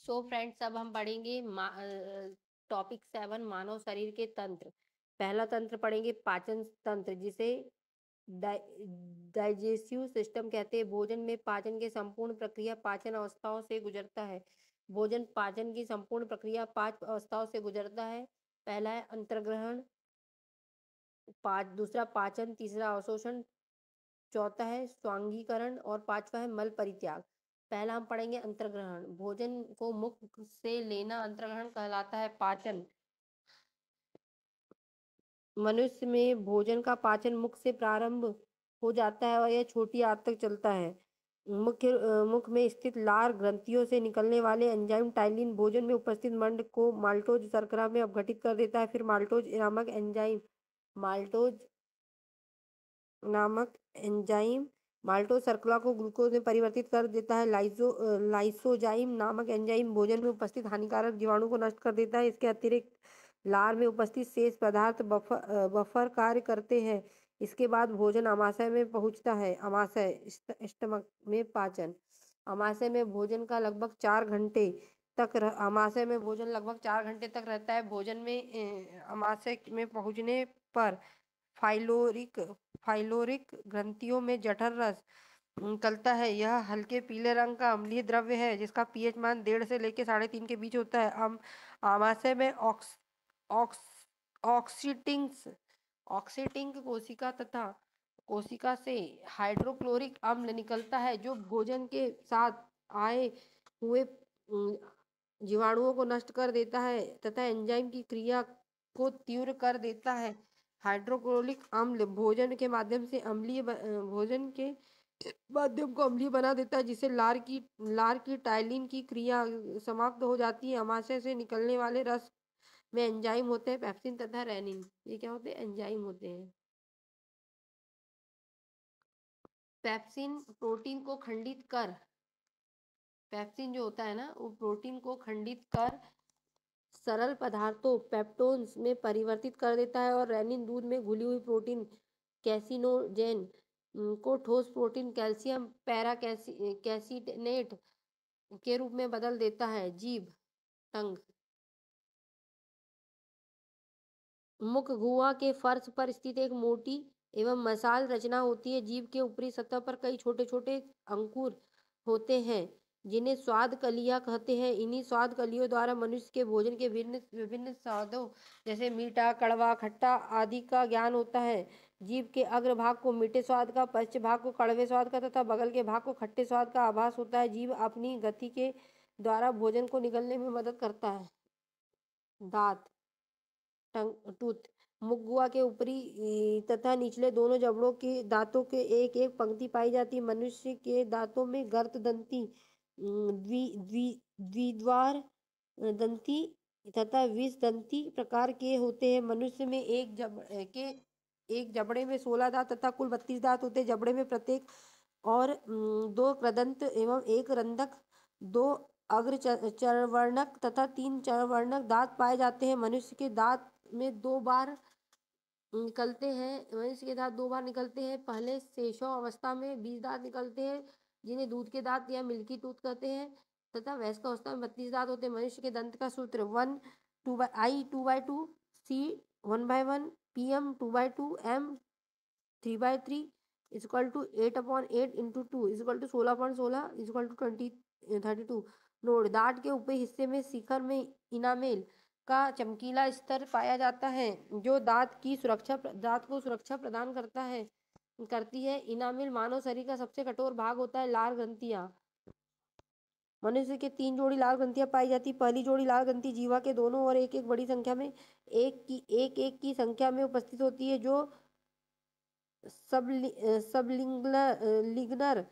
So friends, अब हम पढ़ेंगे टॉपिक 7 मानव शरीर के तंत्र। पहला तंत्र पढ़ेंगे पाचन तंत्र, जिसे डाइजेस्टिव सिस्टम कहते हैं। भोजन में पाचन की संपूर्ण प्रक्रिया पाचन अवस्थाओं से गुजरता है। भोजन पाचन की संपूर्ण प्रक्रिया 5 अवस्थाओं से गुजरता है। पहला है अंतर्ग्रहण, दूसरा पाचन, तीसरा अवशोषण, चौथा है स्वांगीकरण और पांचवा है मल परित्याग। पहला हम पढ़ेंगे अंतर्ग्रहण। भोजन को मुख से लेना अंतर्ग्रहण कहलाता है। पाचन, मनुष्य में भोजन का पाचन मुख से प्रारंभ हो जाता है और यह छोटी आंत तक चलता है। मुख में स्थित लार ग्रंथियों से निकलने वाले एंजाइम टाइलिन भोजन में उपस्थित मंड को माल्टोज शर्करा में अपघटित कर देता है। फिर माल्टोज नामक एंजाइम माल्टोज शर्करा को ग्लूकोज में परिवर्तित कर देता है। लाइसोजाइम नामक एंजाइम भोजन में उपस्थित हानिकारक जीवाणु को नष्ट कर देता है। इसके अतिरिक्त लार में उपस्थित शेष पदार्थ बफर कार्य करते हैं। इसके बाद भोजन आमाशय में पहुंचता है। स्टमक में पाचन। आमाशय में भोजन लगभग 4 घंटे तक रहता है। भोजन में आमाशय में पहुंचने पर फाइलोरिक ग्रंथियों में जठर रस निकलता है। यह हल्के पीले रंग का अम्लीय द्रव्य है, जिसका पीएच मान 1.5 से लेकर 3.5 के बीच होता है। आमाशय में ऑक्सीटिंग्स ऑक्सीटिंग कोशिका से हाइड्रोक्लोरिक अम्ल निकलता है, जो भोजन के साथ आए हुए जीवाणुओं को नष्ट कर देता है तथा एंजाइम की क्रिया को तीव्र कर देता है। हाइड्रोक्लोरिक अम्ल भोजन के माध्यम को अम्लीय बना देता है, जिससे लार की टाइलिन की क्रिया समाप्त हो जाती है। आमाशय से निकलने वाले रस में एंजाइम होते हैं पेप्सिन तथा रेनिन। ये क्या होते हैं? एंजाइम होते हैं। पेप्सिन प्रोटीन को खंडित कर पेप्सिन जो होता है ना, वो प्रोटीन को खंडित कर सरल पदार्थों पेप्टोन्स में परिवर्तित कर देता है और रेनिन दूध में घुली हुई प्रोटीन कैसिनोजेन को ठोस प्रोटीन कैल्शियम पैराकैसिनेट के रूप में बदल देता है। जीभ, टंग, मुख गुहा के फर्श पर स्थित एक मोटी एवं मसाल रचना होती है। जीभ के ऊपरी सतह पर कई छोटे छोटे अंकुर होते हैं, जिन्हें स्वाद कलियां कहते हैं। इन्हीं स्वाद कलियों द्वारा मनुष्य के भोजन के विभिन्न स्वादों जैसे मीठा, कड़वा, खट्टा आदि का ज्ञान होता है। जीभ के अग्र भाग को मीठे स्वाद का, पश्च भाग को कड़वे स्वाद का तथा बगल के भाग को खट्टे स्वाद का आभास होता है। जीभ अपनी गति के द्वारा भोजन को निगलने में मदद करता है। दांत, टूथ, मुख गुहा के ऊपरी तथा निचले दोनों जबड़ों के दांतों के एक एक पंक्ति पाई जाती है। मनुष्य के दांतों में गर्त दंती, द्विद्वार दंती तथा विष दंती प्रकार के होते हैं। मनुष्य में एक जबड़े में 16 दांत तथा कुल 32 दांत होते हैं। जबड़े में प्रत्येक और 2 कृदंत एवं 1 रंध्रक, 2 अग्र चर्वणक तथा 3 चर्वणक दांत पाए जाते हैं। मनुष्य के दांत 2 बार निकलते हैं। पहले शेषो अवस्था में 20 दांत निकलते हैं, जिन्हें दूध के दांत या मिल्की टूथ कहते हैं, तथा वयस्क अवस्था में 32 दांत होते हैं। मनुष्य के दंत का सूत्र 2/2, C 1/1, PM 2/2, M 3/3 8/8 into 2 16/16 32। Node, दांत के ऊपरी हिस्से में शिखर में इनामेल का चमकीला स्तर पाया जाता है, जो दांत को सुरक्षा प्रदान करती है। इनामेल मानव शरीर का सबसे कठोर भाग होता है। लार ग्रंथियां, मनुष्य के 3 जोड़ी लाल ग्रंथियां पाई जाती। पहली जोड़ी लाल ग्रंथि जीवा के दोनों ओर एक एक बड़ी संख्या में एक की संख्या में उपस्थित होती है, जो सबलिंगुलर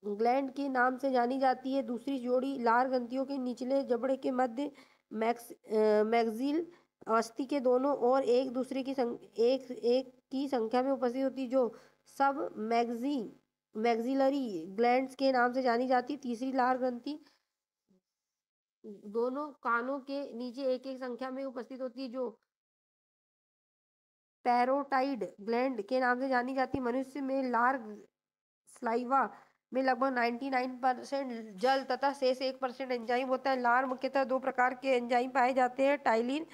ग्लैंड के नाम से जानी जाती है। दूसरी जोड़ी लार ग्रंथियों के निचले जबड़े के मध्य मैक्सिल अस्थि के दोनों ओर एक की संख्या में उपस्थित होती है, जो सब मैक्सिलरी ग्लैंड्स के नाम से जानी जाती है। तीसरी लार ग्रंथि दोनों कानों के नीचे एक एक संख्या में उपस्थित होती है, जो पैरोटाइड ग्लैंड के नाम से जानी जाती है। मनुष्य में लार, स्लाइवा में लगभग 99% जल तथा शेष 1% एंजाइम होता है। लार मुख्यतः दो प्रकार के एंजाइम पाए जाते हैं, टाइलिन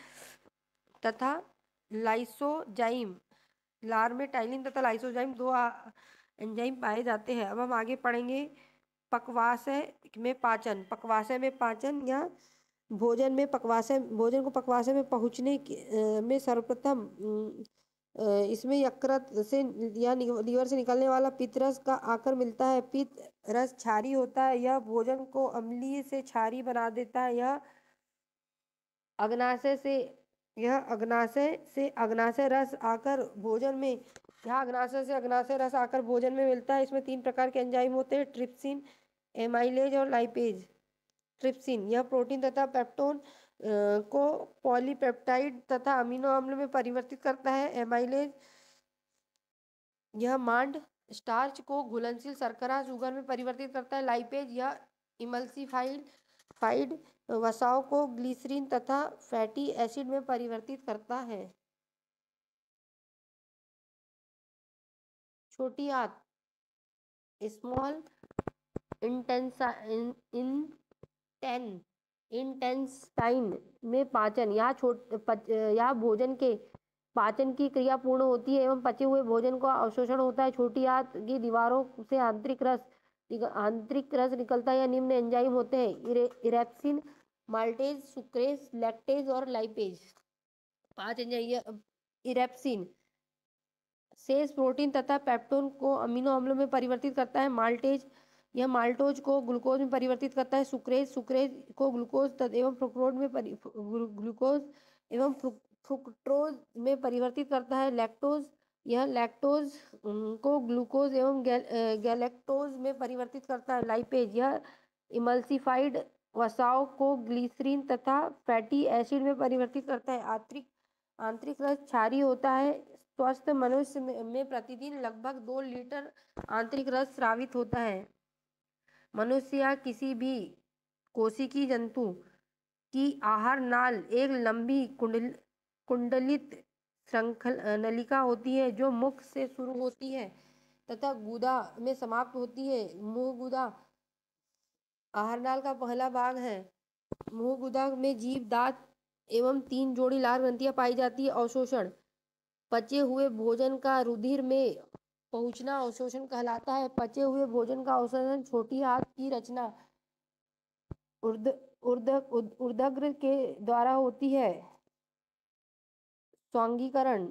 तथा लाइसोजाइम। लार में टाइलिन तथा लाइसोजाइम दो एंजाइम पाए जाते हैं। अब हम आगे पढ़ेंगे पक्वाशय में पाचन। पक्वाशय में पाचन या भोजन को पक्वाशय में पहुँचने में सर्वप्रथम इसमें यकृत से या लीवर से निकलने वाला पित्त रस का आकर मिलता है। पित्त रस क्षारीय होता है, यह भोजन को अम्लीय से क्षारीय बना देता है। अग्नाशय रस आकर भोजन में मिलता है। इसमें 3 प्रकार के एंजाइम होते हैं, ट्रिप्सिन, एमाइलेज और लाइपेज। ट्रिप्सिन यह प्रोटीन तथा पेप्टोन को पॉलीपेप्टाइड तथा अमीनो अम्ल में परिवर्तित करता है। एमाइलेज यह मांड स्टार्च को घुलनशील शर्करा शुगर में परिवर्तित करता है। लाइपेज यह इमल्सिफाइड वसाओं को ग्लिसरीन तथा फैटी एसिड में परिवर्तित करता है। छोटी आंत स्मॉल इंटेस्टाइन में पाचन। यहाँ भोजन के पाचन की क्रिया पूर्ण होती है एवं पचे हुए भोजन का अवशोषण होता है। छोटी आंत की दीवारों से आंतरिक रस निकलता है। यह निम्न एंजाइम होते हैं, इरेप्सिन, माल्टेज, सुक्रेज, लैक्टेज और लाइपेज। 5 एंजाइम। इरेप्सिन शेष प्रोटीन तथा पेप्टोन को अमीनो अम्लों में परिवर्तित करता है। माल्टेज यह माल्टोज को ग्लूकोज में परिवर्तित करता है। सुक्रेज को ग्लूकोज एवं फ्रुक्टोज में परिवर्तित करता है। लैक्टोज यह लैक्टोज को ग्लूकोज एवं गैलेक्टोज में परिवर्तित करता है। लाइपेज यह इमल्सिफाइड वसाओं को ग्लिसरीन तथा फैटी एसिड में परिवर्तित करता है। आंतरिक रस क्षारीय होता है। स्वस्थ मनुष्य में प्रतिदिन लगभग 2 लीटर आंतरिक रस स्रावित होता है। मनुष्य या किसी भी कोशिकीय जंतु की आहार नाल एक लंबी कुंडलित नलिका होती है जो मुख से शुरू होती है तथा गुदा में समाप्त होती है। मुंह गुदा आहार नाल का पहला भाग है। मुंह गुदा में जीभ, दांत एवं 3 जोड़ी लार ग्रंथियां पाई जाती है। अवशोषण पचे हुए भोजन का रुधिर में पहुंचना अवशोषण कहलाता है। पचे हुए भोजन का अवशोषण छोटी आंत की रचना ऊर्ध्वग्र के द्वारा होती है। स्वांगीकरण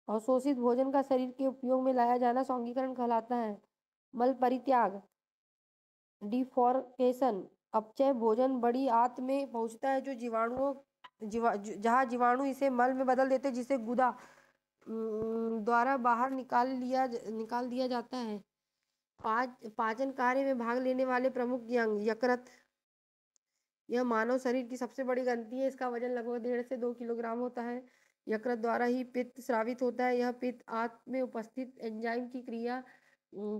अवशोषित भोजन का शरीर के उपयोग में लाया जाना स्वांगीकरण कहलाता है। मल परित्याग डिफॉर्केशन अपचय भोजन बड़ी आंत में पहुंचता है जहाँ जीवाणु इसे मल में बदल देते, जिसे गुदा द्वारा बाहर निकाल दिया जाता है। पाचन कार्य में भाग लेने वाले प्रमुख अंग यकृत यह मानव शरीर की सबसे बड़ी ग्रंथि है। इसका वजन लगभग 1.5 से 2 किलोग्राम होता है। यकृत द्वारा ही पित्त स्रावित होता है। यह पित्त आंत में उपस्थित एंजाइम की क्रिया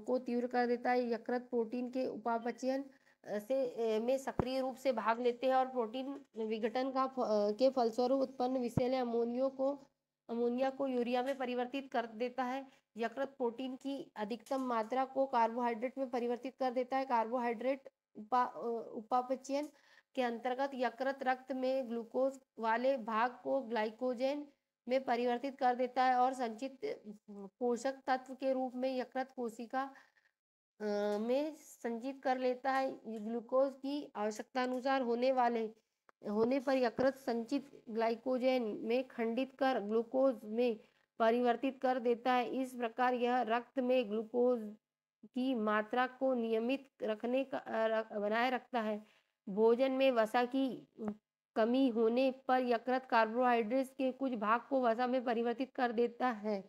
को तीव्र कर देता है। यकृत प्रोटीन के उपापचयन में सक्रिय रूप से भाग लेते हैं और प्रोटीन विघटन के फलस्वरूप उत्पन्न विषैले अमोनिया को यूरिया में परिवर्तित कर देता है। यकृत प्रोटीन की अधिकतम मात्रा को कार्बोहाइड्रेट में परिवर्तित कर देता है। कार्बोहाइड्रेट उपापचयन के अंतर्गत यकृत रक्त में ग्लूकोज वाले भाग को ग्लाइकोजन में परिवर्तित कर देता है और संचित पोषक तत्व के रूप में यकृत कोशिका में संचित कर लेता है। ग्लूकोज की आवश्यकता अनुसार होने पर यकृत संचित ग्लाइकोजन में खंडित कर ग्लूकोज में परिवर्तित कर देता है। इस प्रकार यह रक्त में ग्लूकोज की मात्रा को नियमित बनाए रखता है। भोजन में वसा की कमी होने पर यकृत कार्बोहाइड्रेट्स के कुछ भाग को वसा में परिवर्तित कर देता है।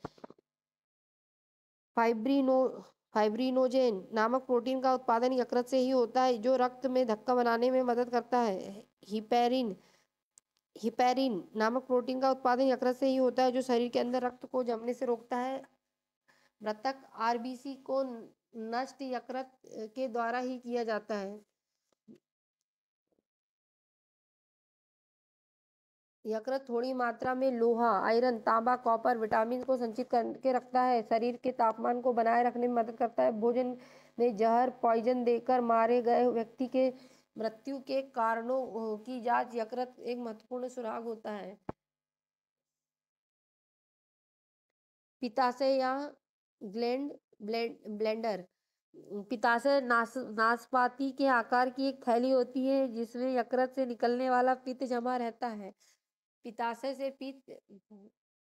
फाइब्रिनोजेन नामक प्रोटीन का उत्पादन यकृत से ही होता है, जो रक्त में धक्का बनाने में मदद करता है। हिपैरिन नामक प्रोटीन का उत्पादन यकृत से ही होता है, जो शरीर के अंदर रक्त को जमने से रोकता है। मृतक आरबीसी को नष्ट यकृत के द्वारा ही किया जाता है। यकृत थोड़ी मात्रा में लोहा, आयरन, तांबा, कॉपर, विटामिन को संचित करके रखता है। शरीर के तापमान को बनाए रखने में मदद करता है। भोजन में जहर पॉइजन देकर मारे गए व्यक्ति के मृत्यु के कारणों की जांच यकृत एक महत्वपूर्ण सुराग होता है। पित्ताशय या ब्लेंडर। पित्ताशय नाशपाती के आकार की एक थैली होती है जिसमें यकृत से निकलने वाला पित्त जमा रहता है। पित्ताशय से पित्त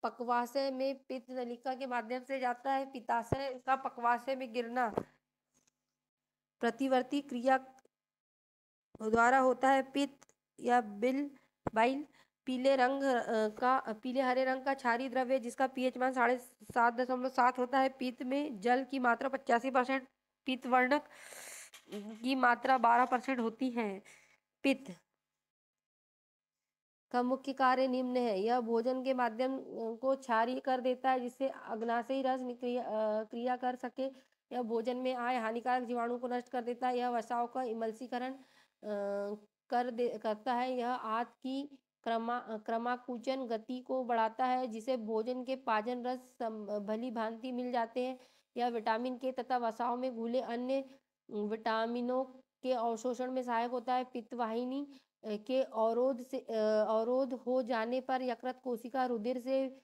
पक्वाशय में पित्त नलिका के माध्यम से जाता है। पित्ताशय का पक्वाशय में गिरना प्रतिवर्ती क्रिया द्वारा होता है। पित्त या बाइल पीले हरे रंग का क्षारीय द्रव्य जिसका पीएच मान 7.7 होता है। पित्त में जल की मात्रा 85%, पित्त वर्णक की मात्रा 12% होती है। पित्त का मुख्य कार्य निम्न है। यह भोजन के माध्यम को क्षारीय कर देता है जिससे अग्नाशयी रस क्रिया कर सके। यह भोजन में आए हानिकारक जीवाणु को नष्ट कर देता है। यह वसाओं का इमल्सीकरण करता है। यह आंत की क्रमाकुचन गति को बढ़ाता है जिसे भोजन के पाचन रस भली भांति मिल जाते हैं। यह विटामिन के तथा वसाओं में घुले अन्य विटामिनों के अवशोषण में सहायक होता है। पित्तवाहिनी के अवरोध हो जाने पर यकृत कोशिका रुधिर से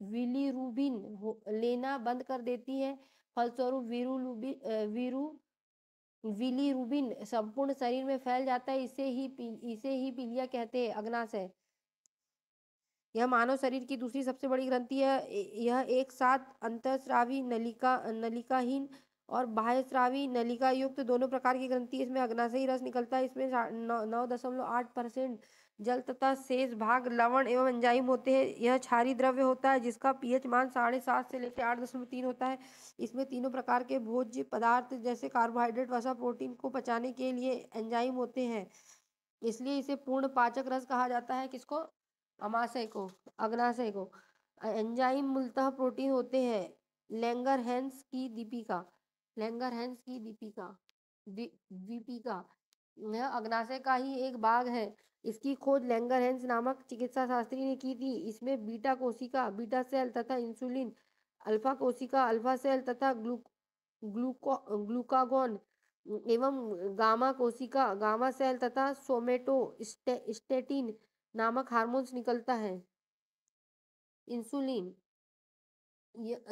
विलिरुबिन लेना बंद कर देती है। फलस्वरूप विलिरुबिन संपूर्ण शरीर में फैल जाता है। इसे ही पीलिया कहते हैं। अग्नाशय यह मानव शरीर की दूसरी सबसे बड़ी ग्रंथि है। यह एक साथ अंतःस्रावी नलिकाहीन और बाह्यस्रावी नलिका युक्त दोनों प्रकार की ग्रंथि। इसमें अग्नाशयी रस निकलता है। इसमें 9.8% जल तथा शेष भाग लवण एवं एंजाइम होते हैं। यह क्षारीय द्रव्य होता है जिसका पीएच मान 7.5 से लेकर 8.3 होता है। इसमें तीनों प्रकार के भोज्य पदार्थ जैसे कार्बोहाइड्रेट, वसा, प्रोटीन को पचाने के लिए एंजाइम होते हैं। इसलिए इसे पूर्ण पाचक रस कहा जाता है। किसको? अग्नाशय को। एंजाइम मूलतः प्रोटीन होते हैं। दीपिका यह अग्नाशय का ही एक भाग है। इसकी खोज लैंगरहैंस नामक चिकित्सा शास्त्री ने की थी। इसमें बीटा कोशिका, बीटा सेल तथा इंसुलिन, अल्फा कोशिका, अल्फा सेल तथा ग्लूकागॉन एवं गामा कोशिका, गामा सेल तथा सोमेटोस्टेटिन नामक हार्मोन्स निकलता है। इंसुलिन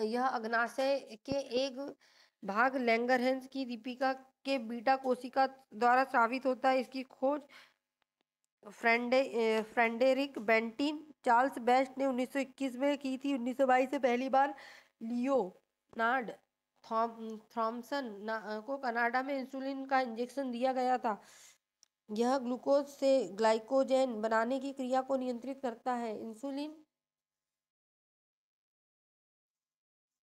यह अग्नाशय के एक भाग लैंगरहैंस की दीपिका के बीटा कोशिका द्वारा स्रावित होता है। इसकी खोज फ्रेडरिक बेंटिन चार्ल्स बेस्ट ने 1921 में की थी। 1922 से पहली बार लियोनार्ड थॉमसन को कनाडा में इंसुलिन का इंजेक्शन दिया गया था। यह ग्लूकोज से ग्लाइकोजेन बनाने की क्रिया को नियंत्रित करता है।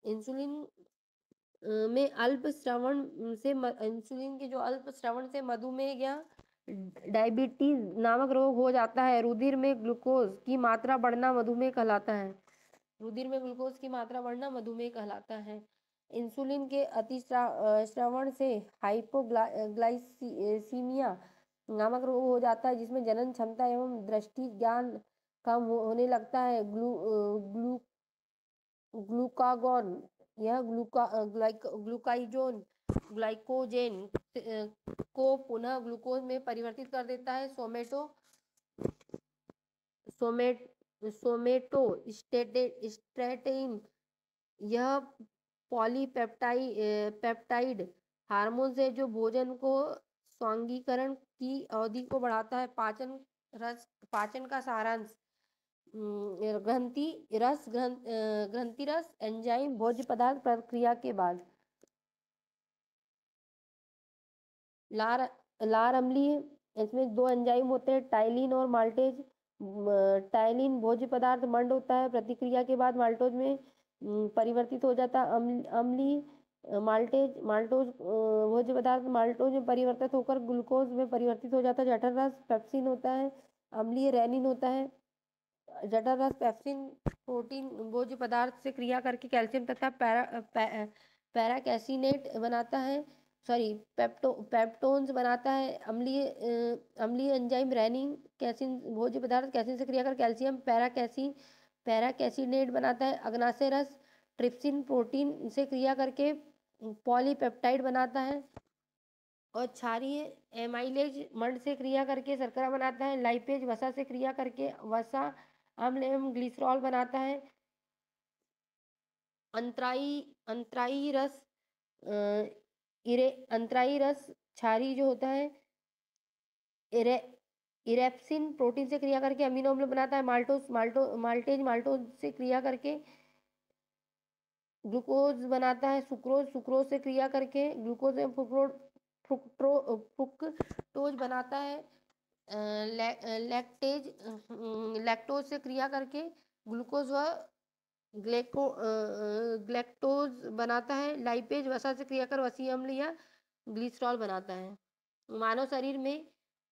इंसुलिन में अल्प श्रवण से मधुमेह या डायबिटीज नामक रोग हो जाता है। रुधिर में ग्लूकोज की मात्रा बढ़ना मधुमेह कहलाता है। इंसुलिन के अतिश्रवण से हाइपोग्लाइसीमिया नामक रोग हो जाता है जिसमें जनन क्षमता एवं दृष्टि ज्ञान कम होने लगता है। ग्लूकागॉन यह ग्लाइकोजेन को पुनः ग्लूकोज में परिवर्तित कर देता है। सोमेटोस्टेटिन यह पॉलीपेप्टाइड हार्मोन है जो भोजन को स्वांगीकरण की अवधि को बढ़ाता है। पाचन का सारांश ग्रंथि रस एंजाइम भोज्य पदार्थ प्रक्रिया के बाद लार अम्लीय। इसमें दो एंजाइम होते हैं, टाइलिन और माल्टेज। टाइलिन भोज्य पदार्थ मंड होता है। प्रतिक्रिया के बाद माल्टोज में परिवर्तित हो जाता है। अम्लीय माल्टोज भोज्य पदार्थ माल्टोज में परिवर्तित होकर ग्लूकोज में परिवर्तित हो जाता है। जठर रस पेप्सिन होता है। अम्लीय रेनिन होता है। जठर रस पेप्सिन प्रोटीन भोज्य पदार्थ से क्रिया करके कैल्शियम तथा पैराकैसिनेट बनाता है। पेप्टोन्स बनाता है। अम्लीय एंजाइम रेनिन कैसिन भोज्य पदार्थ कैसिन से क्रिया कर कैल्शियम पैराकैसिनेट बनाता है। अग्नाशय रस ट्रिप्सिन प्रोटीन से क्रिया करके पॉलीपेप्टाइड बनाता है। और क्षारीय एमाइलेज मंड से क्रिया करके शर्करा बनाता है। लाइपेज वसा से क्रिया करके वसा अम्ल एवं ग्लिसरॉल बनाता है। अंतराई अंतराई रस अंतराई रस क्षारी जो होता है इरे इरेप्सिन प्रोटीन से क्रिया करके अमीनो अम्ल बनाता है। माल्टेज से क्रिया करके ग्लूकोज बनाता है। सुक्रोज से क्रिया करके ग्लूकोज एवं फ्रुक्टोज बनाता है। लैक्टोज से क्रिया करके ग्लूकोज व ग्लैक्टोज बनाता है। लाइपेज वसा से क्रिया कर वसीय अम्ल या ग्लिसरॉल बनाता है। मानव शरीर में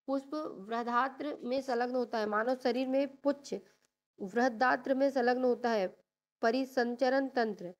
पुष्प वृद्धात्र में संलग्न होता है। मानव शरीर में पुच्छ वृद्धात्र में संलग्न होता है। परिसंचरण तंत्र